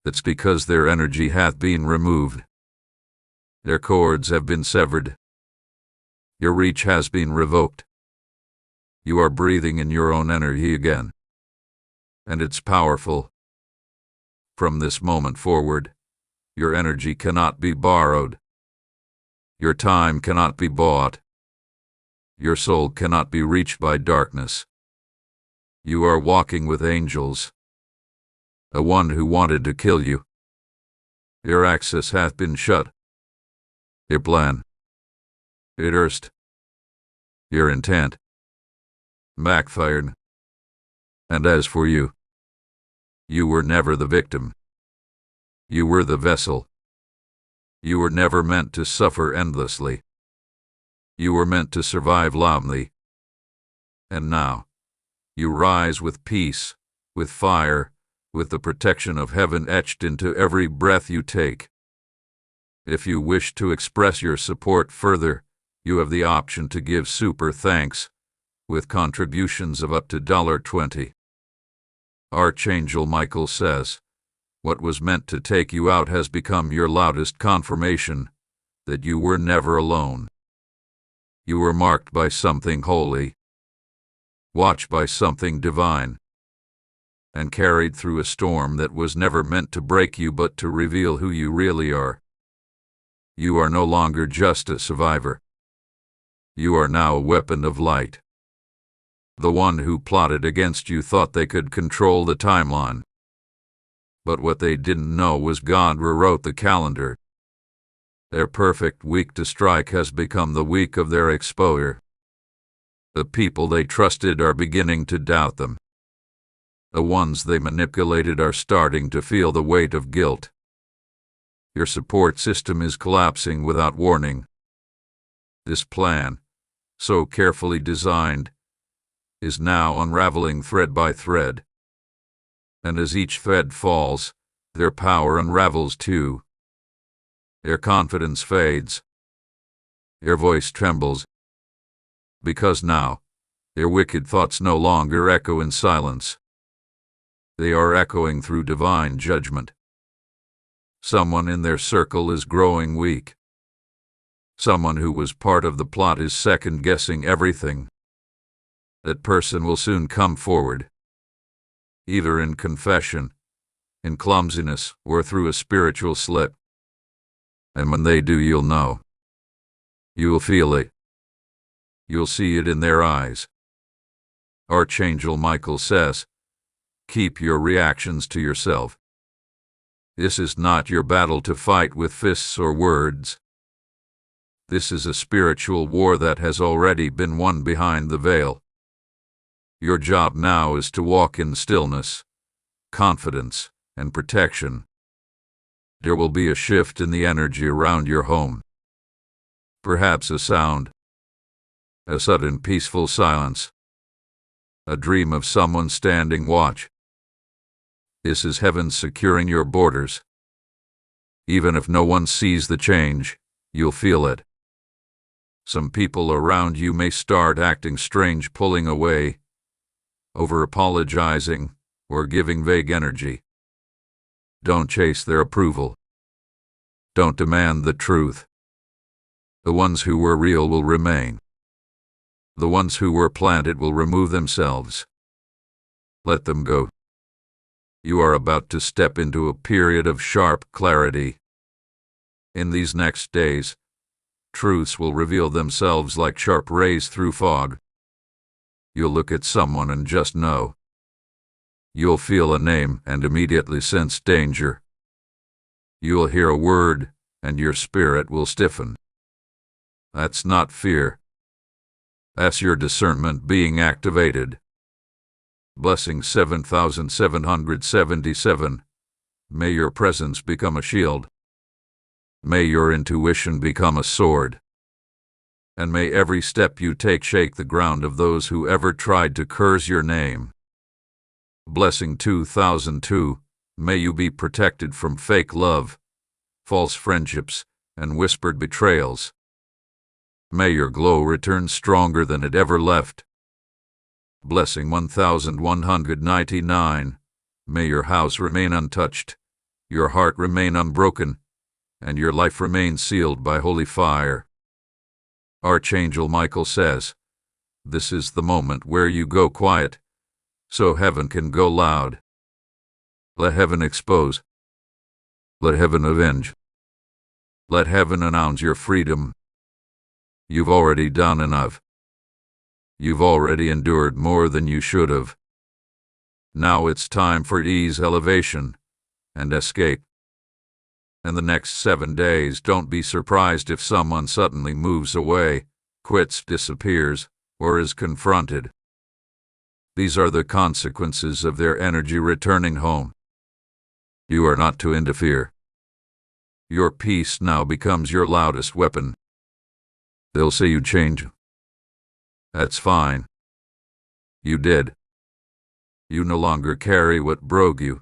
That's because their energy hath been removed. Their cords have been severed. Your reach has been revoked. You are breathing in your own energy again. And it's powerful. From this moment forward, your energy cannot be borrowed. Your time cannot be bought. Your soul cannot be reached by darkness. You are walking with angels. The one who wanted to kill you. Your access hath been shut. Your plan. It erst. Your intent. Backfired. And as for you, you were never the victim. You were the vessel. You were never meant to suffer endlessly. You were meant to survive loudly. And now, you rise with peace, with fire, with the protection of heaven etched into every breath you take. If you wish to express your support further, you have the option to give super thanks, with contributions of up to $20. Archangel Michael says, what was meant to take you out has become your loudest confirmation that you were never alone. You were marked by something holy, watched by something divine, and carried through a storm that was never meant to break you but to reveal who you really are. You are no longer just a survivor. You are now a weapon of light. The one who plotted against you thought they could control the timeline. But what they didn't know was God rewrote the calendar. Their perfect week to strike has become the week of their exposure. The people they trusted are beginning to doubt them. The ones they manipulated are starting to feel the weight of guilt. Your support system is collapsing without warning. This plan, so carefully designed, is now unraveling thread by thread. And as each thread falls, their power unravels too. Their confidence fades. Their voice trembles. Because now, their wicked thoughts no longer echo in silence. They are echoing through divine judgment. Someone in their circle is growing weak. Someone who was part of the plot is second-guessing everything. That person will soon come forward, either in confession, in clumsiness, or through a spiritual slip. And when they do, you'll know. You will feel it. You'll see it in their eyes. Archangel Michael says, keep your reactions to yourself. This is not your battle to fight with fists or words. This is a spiritual war that has already been won behind the veil. Your job now is to walk in stillness, confidence, and protection. There will be a shift in the energy around your home. Perhaps a sound, a sudden peaceful silence, a dream of someone standing watch. This is heaven securing your borders. Even if no one sees the change, you'll feel it. Some people around you may start acting strange, pulling away, over-apologizing, or giving vague energy. Don't chase their approval. Don't demand the truth. The ones who were real will remain. The ones who were planted will remove themselves. Let them go. You are about to step into a period of sharp clarity. In these next days, truths will reveal themselves like sharp rays through fog. You'll look at someone and just know. You'll feel a name and immediately sense danger. You'll hear a word and your spirit will stiffen. That's not fear. That's your discernment being activated. Blessing 7777. May your presence become a shield. May your intuition become a sword. and may every step you take shake the ground of those who ever tried to curse your name. Blessing 2002, may you be protected from fake love, false friendships, and whispered betrayals. May your glow return stronger than it ever left. Blessing 1199, may your house remain untouched, your heart remain unbroken, and your life remain sealed by holy fire. Archangel Michael says, this is the moment where you go quiet, so heaven can go loud. Let heaven expose. Let heaven avenge. Let heaven announce your freedom. You've already done enough. You've already endured more than you should have. Now it's time for ease, elevation, and escape. In the next 7 days, don't be surprised if someone suddenly moves away, quits, disappears, or is confronted. These are the consequences of their energy returning home. You are not to interfere. Your peace now becomes your loudest weapon. They'll say you change. That's fine. You did. You no longer carry what broke you.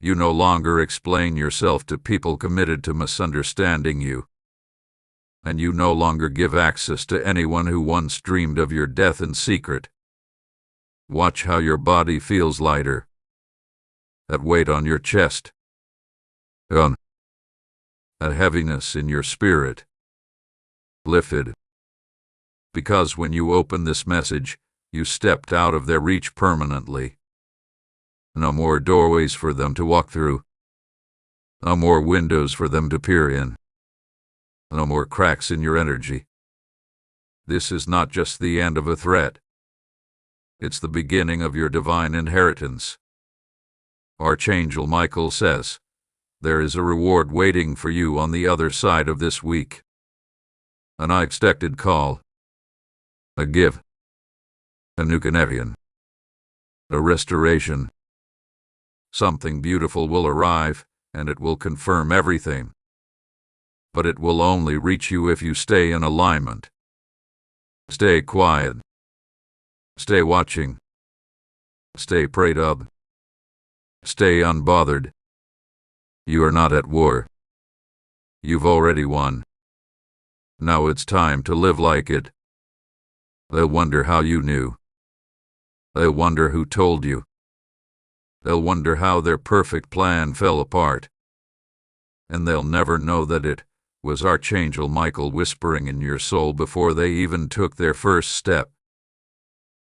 You no longer explain yourself to people committed to misunderstanding you. And you no longer give access to anyone who once dreamed of your death in secret. Watch how your body feels lighter. That weight on your chest. Gone. That heaviness in your spirit. Lifted. Because when you open this message, you stepped out of their reach permanently. No more doorways for them to walk through. No more windows for them to peer in. No more cracks in your energy. This is not just the end of a threat. It's the beginning of your divine inheritance. Archangel Michael says, there is a reward waiting for you on the other side of this week. An unexpected call. A gift. A new connection. A restoration. Something beautiful will arrive, and it will confirm everything. But it will only reach you if you stay in alignment. Stay quiet. Stay watching. Stay prayed up. Stay unbothered. You are not at war. You've already won. Now it's time to live like it. They'll wonder how you knew. They'll wonder who told you. They'll wonder how their perfect plan fell apart. And they'll never know that it was Archangel Michael whispering in your soul before they even took their first step.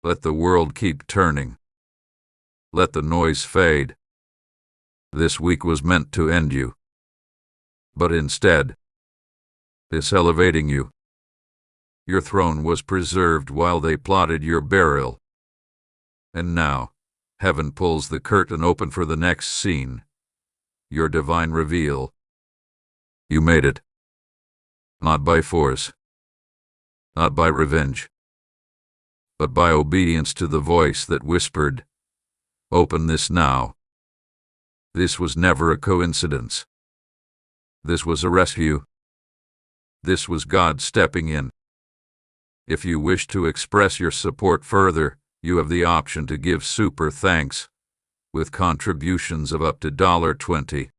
Let the world keep turning. Let the noise fade. This week was meant to end you. But instead, it's elevating you. Your throne was preserved while they plotted your burial. And now, heaven pulls the curtain open for the next scene. Your divine reveal. You made it. Not by force. Not by revenge. But by obedience to the voice that whispered, open this now. This was never a coincidence. This was a rescue. This was God stepping in. If you wish to express your support further, you have the option to give super thanks with contributions of up to $20.